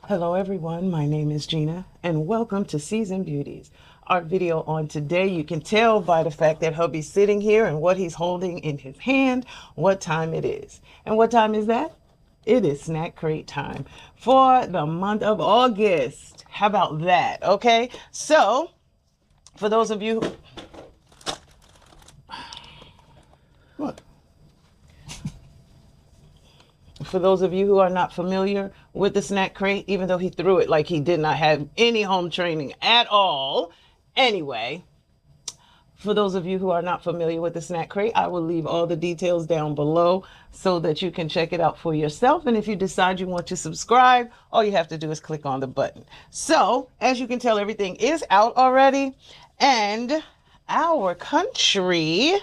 Hello everyone, my name is Gina and welcome to Seasoned Beauties. Our video on today, you can tell by the fact that hubby's sitting here and what he's holding in his hand, what time it is. And what time is that? It is snack crate time for the month of August. How about that? Okay, so for those of you What? For those of you who are not familiar with the snack crate, even though he threw it like he did not have any home training at all. Anyway, for those of you who are not familiar with the snack crate, I will leave all the details down below so that you can check it out for yourself. And if you decide you want to subscribe, all you have to do is click on the button. So as you can tell, everything is out already. And our country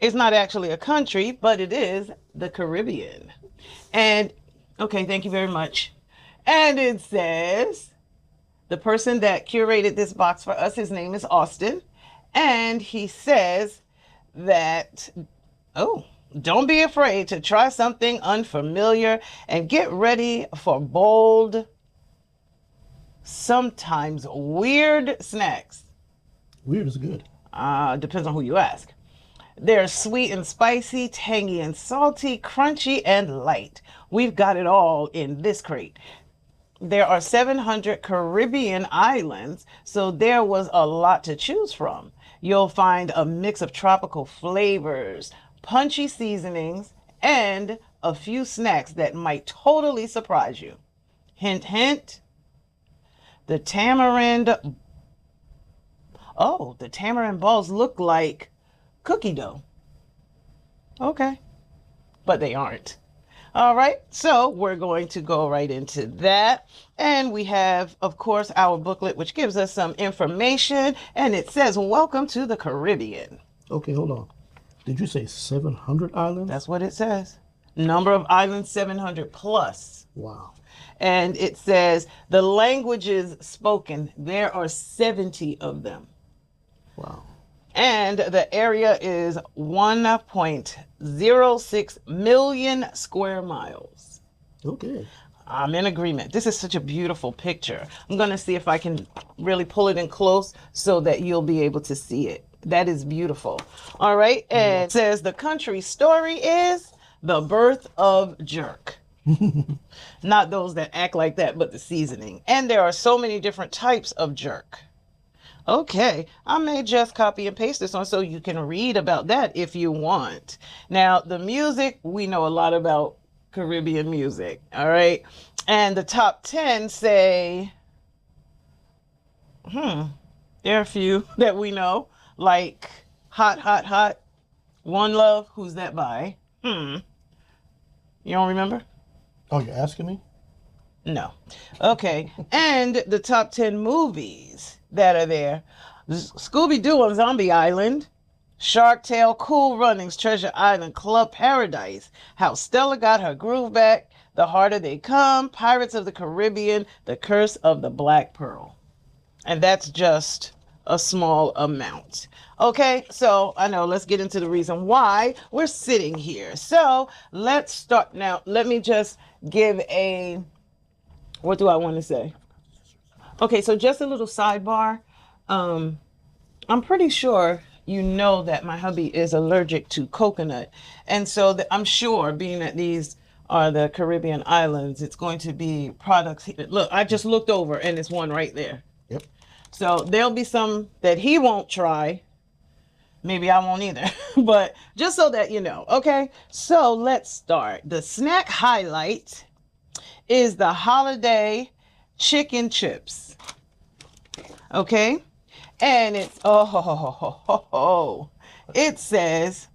is not actually a country, but it is the Caribbean. And okay, thank you very much. And it says the person that curated this box for us, his name is Austin. And he says that, oh, don't be afraid to try something unfamiliar and get ready for bold, sometimes weird snacks. Weird is good. Depends on who you ask. They're sweet and spicy, tangy and salty, crunchy and light. We've got it all in this crate. There are 700 Caribbean islands, so there was a lot to choose from. You'll find a mix of tropical flavors, punchy seasonings, and a few snacks that might totally surprise you. Hint, hint. The tamarind balls look like cookie dough. Okay, but they aren't. All right, so we're going to go right into that. And we have, of course, our booklet, which gives us some information. And it says, welcome to the Caribbean. Okay, hold on. Did you say 700 islands? That's what it says. Number of islands, 700 plus. Wow. And it says the languages spoken, there are 70 of them. Wow. And the area is 1.06 million square miles. Okay. I'm in agreement. This is such a beautiful picture. I'm going to see if I can really pull it in close so that you'll be able to see it. That is beautiful. All right. And it says the country story is the birth of jerk. Not those that act like that, but the seasoning. And there are so many different types of jerk. Okay, I may just copy and paste this on so you can read about that if you want. Now, the music, we know a lot about Caribbean music, all right? And the top 10 say, there are a few that we know, like Hot, Hot, Hot, One Love, who's that by? You don't remember? Oh, you're asking me? No. Okay, and the top 10 movies that are there. Scooby-Doo on Zombie Island, Shark Tale, Cool Runnings, Treasure Island, Club Paradise, How Stella Got Her Groove Back, The Harder They Come, Pirates of the Caribbean, The Curse of the Black Pearl. And that's just a small amount. Okay, so I know, let's get into the reason why we're sitting here. So let's start now. Let me just give a, what do I want to say? Okay, so just a little sidebar. I'm pretty sure you know that my hubby is allergic to coconut. And so I'm sure, being that these are the Caribbean islands, it's going to be products. Look, I just looked over and it's one right there. Yep. So there'll be some that he won't try. Maybe I won't either. But just so that you know. Okay, so let's start. The snack highlight is the holiday chicken chips. Okay, and it's it says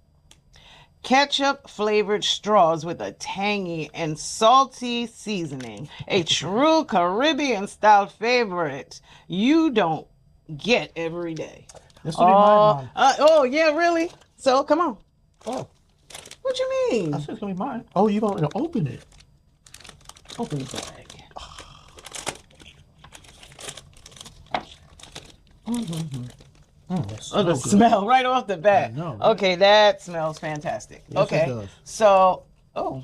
ketchup flavored straws with a tangy and salty seasoning, a true Caribbean style favorite you don't get every day. This will be mine. Oh yeah, really? So come on. Oh, What you mean? I said it's gonna be mine. Oh, you're gonna open it. Open the bag. Oh, the smell right off the bat. I know, right? Okay, that smells fantastic. Yes, okay, it does. so, oh,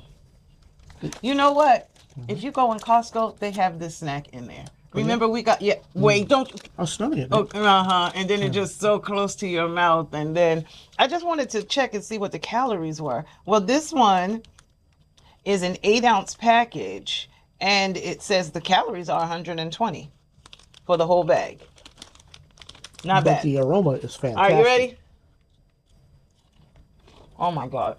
you know what? If you go in Costco, they have this snack in there. Remember, we got, wait, don't. I was smelling it. Oh, and then it's just so close to your mouth. And then I just wanted to check and see what the calories were. Well, this one is an 8-ounce package, and it says the calories are 120 for the whole bag. Not But bad. the aroma is fantastic. Are you ready? Oh my God.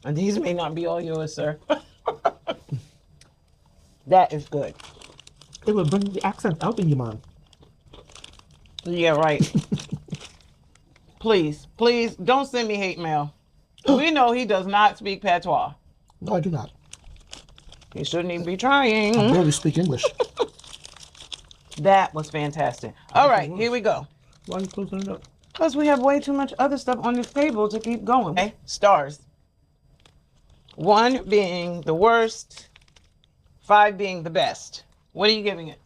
And these may not be all yours, sir. That is good. It would bring the accent out in your mind. Yeah, right. Please, please don't send me hate mail. We know he does not speak patois. No, I do not. He shouldn't even be trying. I barely speak English. That was fantastic. All right, here we go. Why are you closing it up? Because we have way too much other stuff on this table to keep going. Okay, stars. 1 being the worst, 5 being the best. What are you giving it?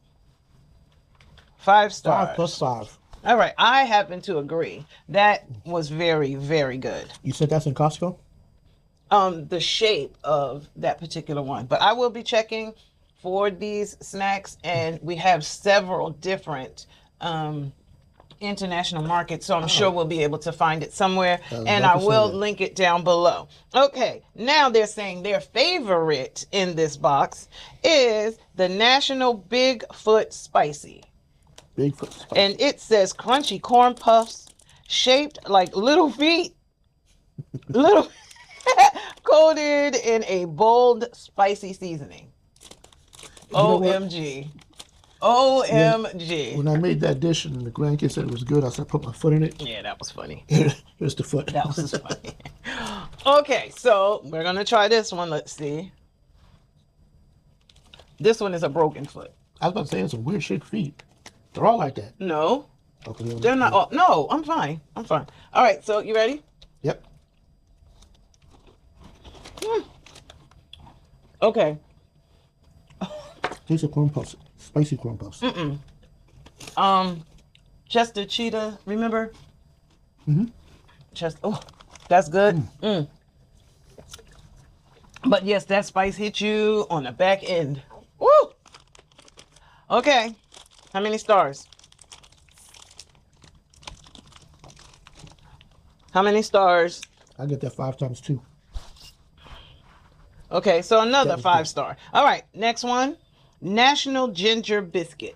5 stars. 5 plus 5. All right, I happen to agree. That was very, very good. You said that's in Costco? The shape of that particular one. But I will be checking for these snacks, and we have several different international markets, so I'm sure we'll be able to find it somewhere, and I will link it down below. Okay, now they're saying their favorite in this box is the National Bigfoot Spicy. Bigfoot Spicy. And it says crunchy corn puffs shaped like little feet, little coated in a bold spicy seasoning. OMG. OMG. When I made that dish and the grandkids said it was good, I said, put my foot in it. Yeah, that was funny. Here's the foot. That was funny. Okay, so we're going to try this one. Let's see. This one is a broken foot. I was about to say, it's some weird shaped feet. They're all like that. No, Okay, they're not all. No, I'm fine. I'm fine. All right, so you ready? Yep. Okay. These are corn puffs. Spicy corn puffs. Chester Cheetah, remember? Mm-hmm. Chester, oh, that's good. But yes, that spice hit you on the back end. Woo! Okay, how many stars? How many stars? I get that 5 times 2. Okay, so another That was 5 good. star. All right, next one. National Ginger Biscuit.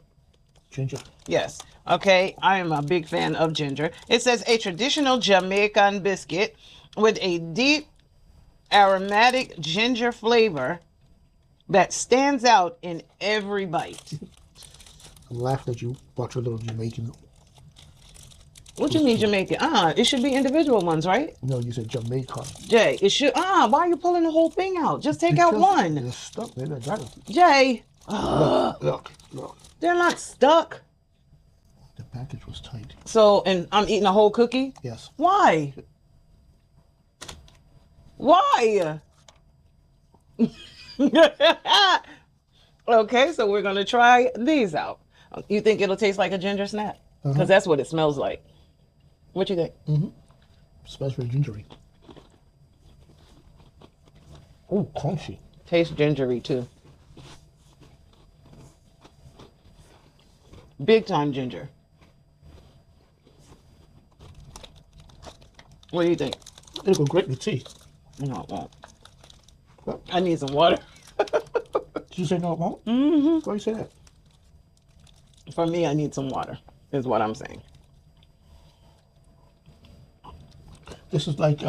Ginger. Yes. Okay, I am a big fan of ginger. It says a traditional Jamaican biscuit with a deep aromatic ginger flavor that stands out in every bite. I'm laughing at you. Bought your little Jamaican. What do you mean Jamaican? It should be individual ones, right? No, you said Jamaican. Jay, it should. Why are you pulling the whole thing out? Just take out one. They're stuck. Maybe I got it. Jay, Look. they're not stuck. The package was tight. So, and I'm eating a whole cookie? Yes. Why? Why? Okay, so we're gonna try these out. You think it'll taste like a ginger snap? Because that's what it smells like. What you think? Smells very gingery. Oh, crunchy. Tastes gingery too. Big time ginger. What do you think? It'll go great with tea. No, it won't. What? I need some water. Did you say no, it won't? Mm-hmm. Why you say that? For me, I need some water, is what I'm saying. This is like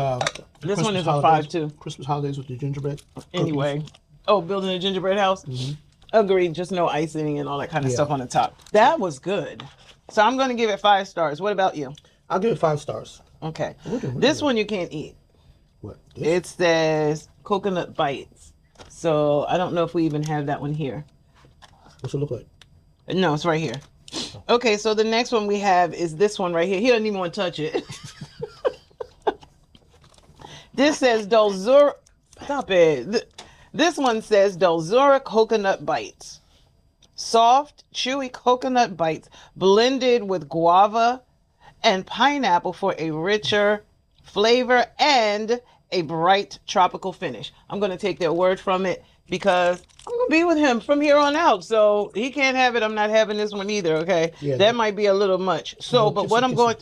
This one is a holidays- 5 too. Christmas holidays with the gingerbread. Anyway. cookies. Oh, building a gingerbread house? Agreed. Just no icing and all that kind of Yeah. stuff on the top. That was good. So I'm going to give it 5 stars. What about you? I'll give it 5 stars. Okay. Look at This that. one you can't eat. What? This? It says coconut bites. So I don't know if we even have that one here. What's it look like? No, it's right here. Okay, so the next one we have is this one right here. He doesn't even want to touch it. This says Dolzura. Stop it. This one says Dolzura coconut bites. Soft, chewy coconut bites blended with guava and pineapple for a richer flavor and a bright tropical finish. I'm going to take their word from it because I'm going to be with him from here on out. So he can't have it. I'm not having this one either. Okay. Yeah, that might be a little much. So, but what I'm going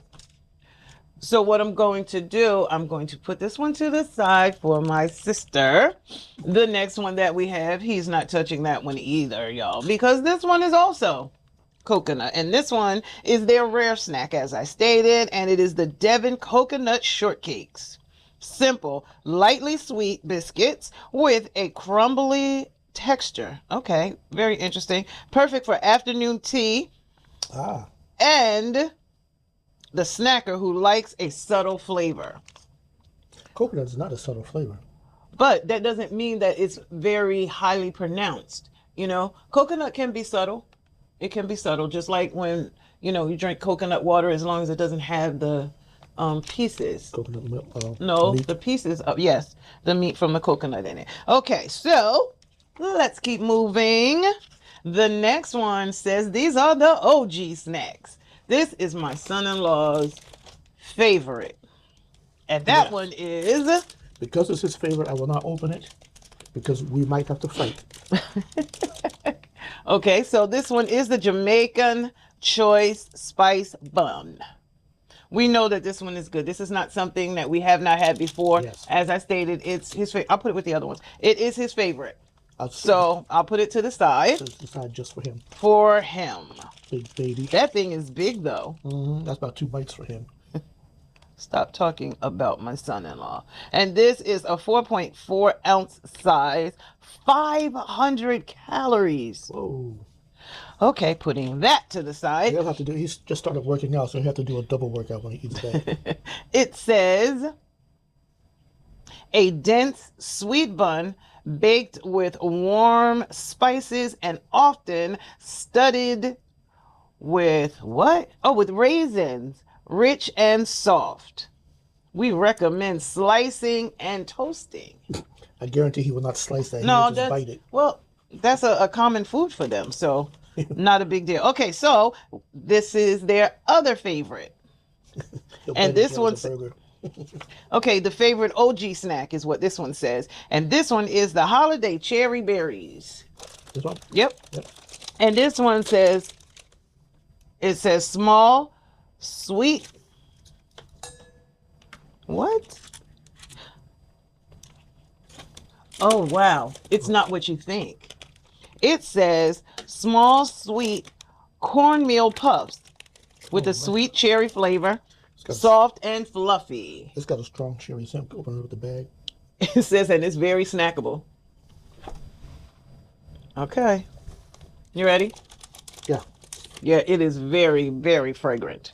to do, I'm going to put this one to the side for my sister. The next one that we have, he's not touching that one either, y'all, because this one is also coconut. And this one is their rare snack, as I stated, and it is the Devon Coconut Shortcakes. Simple, lightly sweet biscuits with a crumbly texture. Okay, very interesting. Perfect for afternoon tea. And the snacker who likes a subtle flavor. Coconut is not a subtle flavor. But that doesn't mean that it's very highly pronounced. You know, coconut can be subtle. It can be subtle, just like when, you know, you drink coconut water, as long as it doesn't have the pieces. Coconut milk? No, meat. the pieces of, yes, the meat from the coconut in it. Okay, so let's keep moving. The next one says these are the OG snacks. This is my son-in-law's favorite. And that one is... Because it's his favorite, I will not open it because we might have to fight. Okay, so this one is the Jamaican Choice Spice Bun. We know that this one is good. This is not something that we have not had before. Yes. As I stated, it's his favorite. I'll put it with the other ones. It is his favorite. So I'll put it to the side. To the side just for him. For him. Big baby. That thing is big, though. That's about 2 bites for him. Stop talking about my son-in-law. And this is a 4.4 ounce size, 500 calories. Whoa. Okay, putting that to the side. He'll have to do, he's just started working out, so he'll have to do a double workout when he eats that. It says, a dense sweet bun baked with warm spices and often studded with what? Oh, with raisins, rich and soft. We recommend slicing and toasting. I guarantee he will not slice that. No, He'll just bite it. Well, that's a common food for them, so not a big deal. Okay, so this is their other favorite. And this one's okay, the favorite OG snack is what this one says. And this one is the holiday cherry berries. This one? Yep. And this one says, it says small, sweet. What? Oh, wow. It's not what you think. It says small, sweet cornmeal puffs with a sweet cherry flavor, soft and fluffy. It's got a strong cherry scent. Open it with the bag. It says, and it's very snackable. Okay. You ready? Yeah. Yeah, it is very, very fragrant.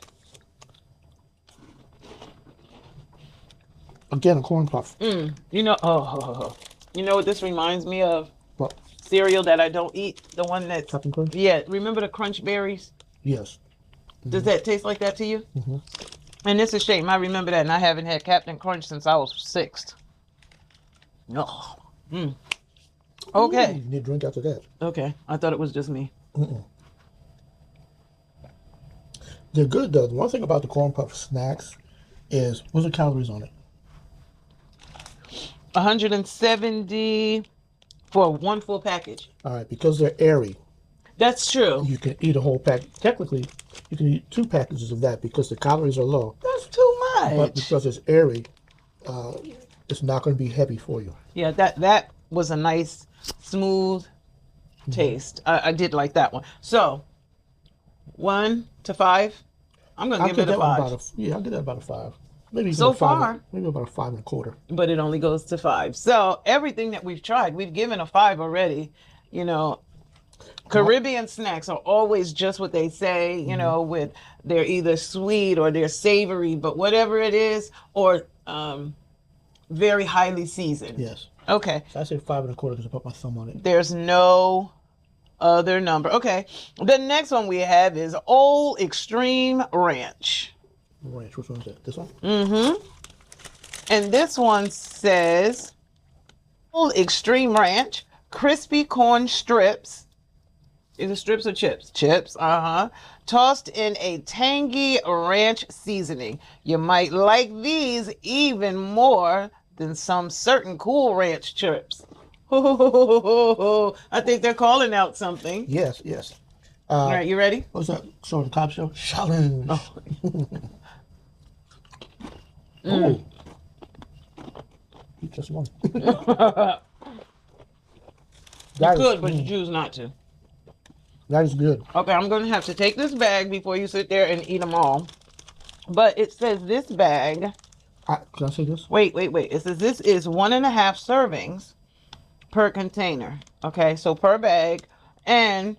Again, a corn puff. You know, you know what this reminds me of? What? Cereal that I don't eat. The one that's... Captain Crunch? Yeah, remember the Crunch Berries? Yes. Does that taste like that to you? Mm-hmm. And it's a shame. I remember that, and I haven't had Captain Crunch since I was 6. Oh. Okay. Ooh, you need a drink after that. Okay. I thought it was just me. They're good, though. The one thing about the corn puff snacks is, what's the calories on it? 170 for one full package. All right, because they're airy. That's true. You can eat a whole pack. Technically, you can eat 2 packages of that because the calories are low. That's too much. But because it's airy, it's not going to be heavy for you. Yeah, that was a nice, smooth taste. I did like that one. So, 1 to 5. I'm going to give it a 5. I'll give that about a 5. Maybe so far, maybe about a 5 1/4. But it only goes to 5. So everything that we've tried, we've given a 5 already. You know, Caribbean snacks are always just what they say. You know, with they're either sweet or they're savory, but whatever it is, or very highly seasoned. Yes. Okay. So I say 5 1/4 because I put my thumb on it. There's no other number. Okay. The next one we have is Old Extreme Ranch. Ranch. Which one is that? This one? And this one says Old Extreme Ranch, crispy corn strips. Is it strips or chips? Chips, tossed in a tangy ranch seasoning. You might like these even more than some certain Cool Ranch chips. I think they're calling out something. Yes, yes. All right, you ready? What's that? So the cop show? Challenge. Oh. Oh. You just won. You could, but you choose not to. That is good. Okay, I'm going to have to take this bag before you sit there and eat them all. But it says this bag. Can I say this? Wait. It says this is 1.5 servings per container. Okay, so per bag. And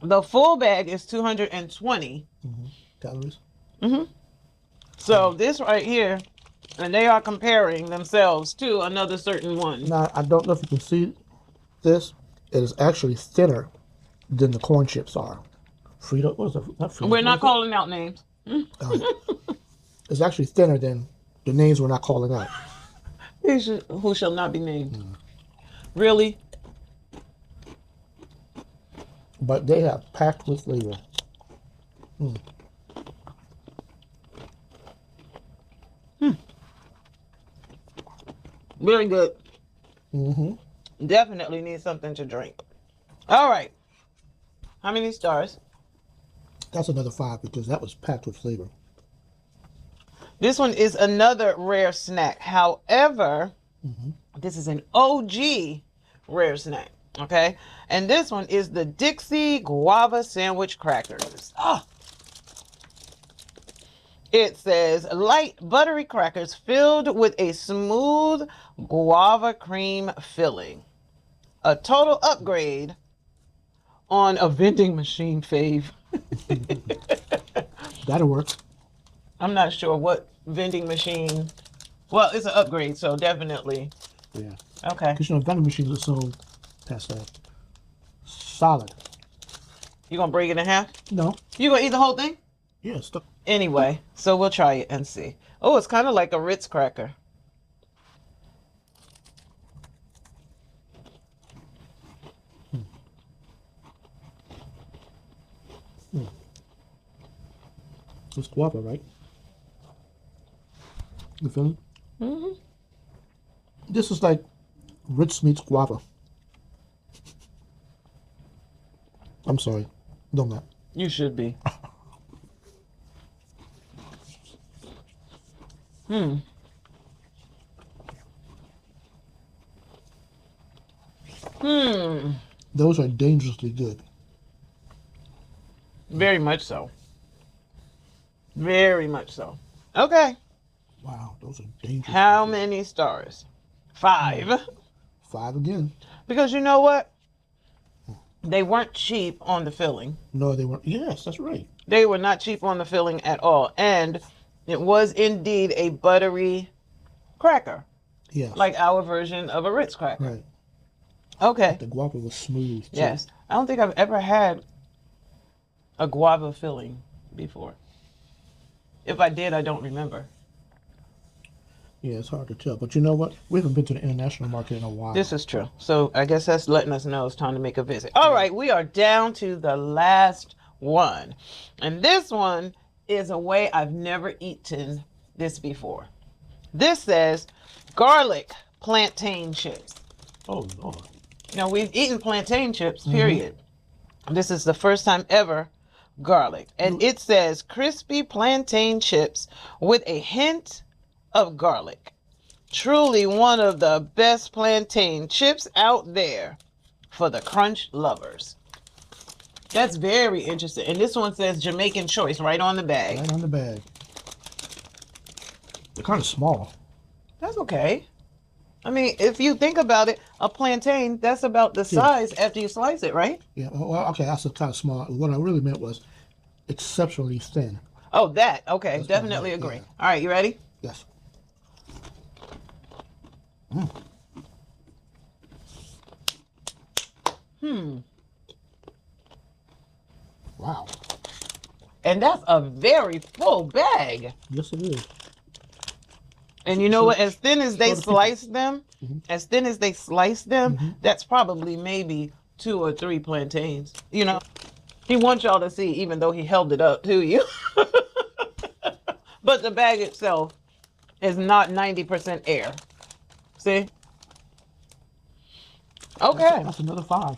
the full bag is 220 calories. So this right here, and they are comparing themselves to another certain one. Now, I don't know if you can see this. It is actually thinner than the corn chips are. Frito, what is that? Not Frito. We're not calling out names. It's actually thinner than the names we're not calling out. Who shall not be named. Really? But they have packed with flavor. Really good. Definitely need something to drink. All right. How many stars? That's another 5 because that was packed with flavor. This one is another rare snack. However, this is an OG rare snack. Okay. And this one is the Dixie Guava Sandwich Crackers. Oh. It says light buttery crackers filled with a smooth guava cream filling. A total upgrade on a vending machine fave. That'll work. I'm not sure what vending machine. Well, it's an upgrade, so definitely. Yeah. Okay. Because vending machines are so past that. Solid. You gonna break it in half? No. You gonna eat the whole thing? Yeah, stuff. Anyway, so we'll try it and see. Oh, it's kind of like a Ritz cracker. It's guava, right? You feeling? This is like Ritz meets guava. I'm sorry. Don't that. You should be. Those are dangerously good. Very much so. Very much so. Okay. Wow, those are dangerous. How many stars? 5. 5 again. Because you know what? They weren't cheap on the filling. No, they weren't. Yes, that's right. They were not cheap on the filling at all. And it was indeed a buttery cracker. Yes. Like our version of a Ritz cracker. Right. Okay. The guava was smooth, too. Yes. I don't think I've ever had a guava filling before. If I did, I don't remember. Yeah, it's hard to tell. But you know what? We haven't been to the international market in a while. This is true. So I guess that's letting us know it's time to make a visit. All right, we are down to the last one. And this one is a way I've never eaten this before. This says garlic plantain chips. Oh, Lord. Now, we've eaten plantain chips, period. This is the first time ever garlic. And it says crispy plantain chips with a hint of garlic. Truly one of the best plantain chips out there for the crunch lovers. That's very interesting. And this one says Jamaican choice right on the bag. Right on the bag. They're kind of small. That's okay. I mean, if you think about it, a plantain, that's about the size after you slice it, right? Yeah, well, okay, that's kind of small. What I really meant was exceptionally thin. Oh, that. Okay, That's definitely right, agree. yeah. All right, you ready? Yes. Wow. And that's a very full bag. Yes, it is. And you know what? As thin as they the people. slice them, that's probably maybe 2 or 3 plantains. You know, he wants y'all to see, even though he held it up to you. But the bag itself is not 90% air. See? Okay. That's another 5.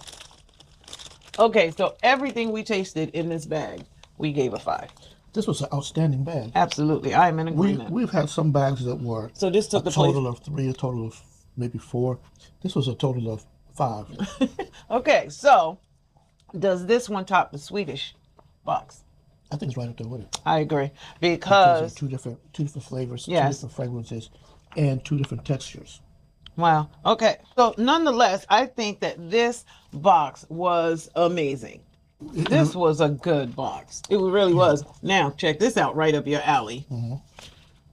Okay, so everything we tasted in this bag, we gave a 5. This was an outstanding bag. Absolutely. I'm in agreement. We've had some bags that were So this took a the place. total of 3, a total of maybe 4. This was a total of 5. Okay, so does this one top the Swedish box? I think it's right up there with it. I agree. Because Because, of two different flavors, Yes. 2 different fragrances, and 2 different textures. wow. Okay. So nonetheless, I think that this box was amazing. This was a good box. It really was. Now, check this out right up your alley.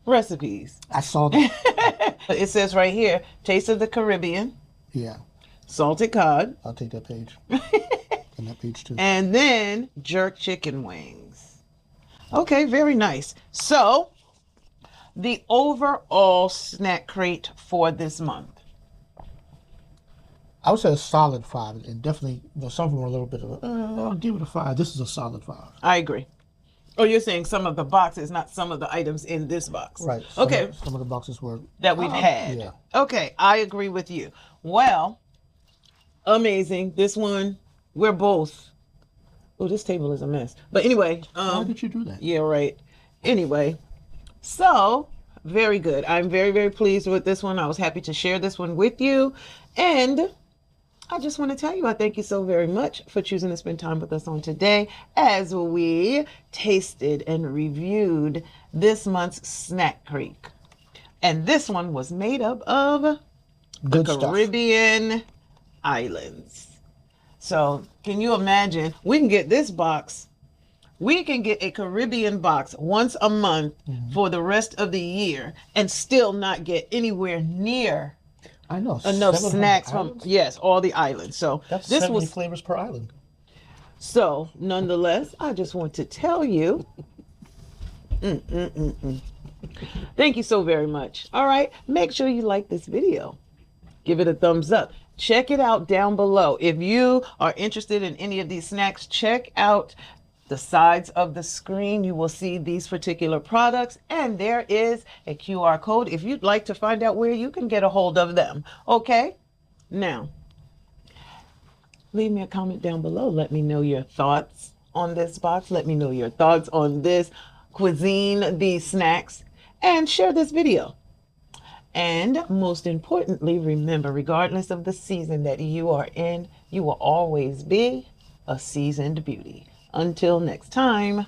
Recipes. I saw that. It says right here, Taste of the Caribbean, Yeah, salted cod, I'll take that page. And that page too. and then jerk chicken wings. Okay, very nice. So, the overall snack crate for this month. I would say a solid 5, and definitely some of them were a little bit of I'll give it a 5. This is a solid 5. I agree. Oh, you're saying some of the boxes, not some of the items in this box. Right. Okay. Some of the boxes were That we've had. Yeah. Okay, I agree with you. Well, amazing. This one, we're both. Oh, this table is a mess. But anyway, Why did you do that? yeah, right. Anyway, so very good. I'm very, very pleased with this one. I was happy to share this one with you. And I just want to tell you, I thank you so very much for choosing to spend time with us on today as we tasted and reviewed this month's Snack Crate. And this one was made up of Good the stuff. Caribbean islands. So can you imagine? We can get this box. We can get a Caribbean box once a month for the rest of the year and still not get anywhere near I know. enough 700 snacks islands? from, yes, all the islands. So That's this 70 was, flavors per island. so nonetheless, I just want to tell you, thank you so very much. All right, make sure you like this video. Give it a thumbs up. Check it out down below. If you are interested in any of these snacks, check out the sides of the screen. You will see these particular products, and there is a QR code if you'd like to find out where you can get a hold of them. Okay? Now, leave me a comment down below. Let me know your thoughts on this box. Let me know your thoughts on this cuisine, these snacks, and share this video. And most importantly, remember, regardless of the season that you are in, you will always be a seasoned beauty. Until next time.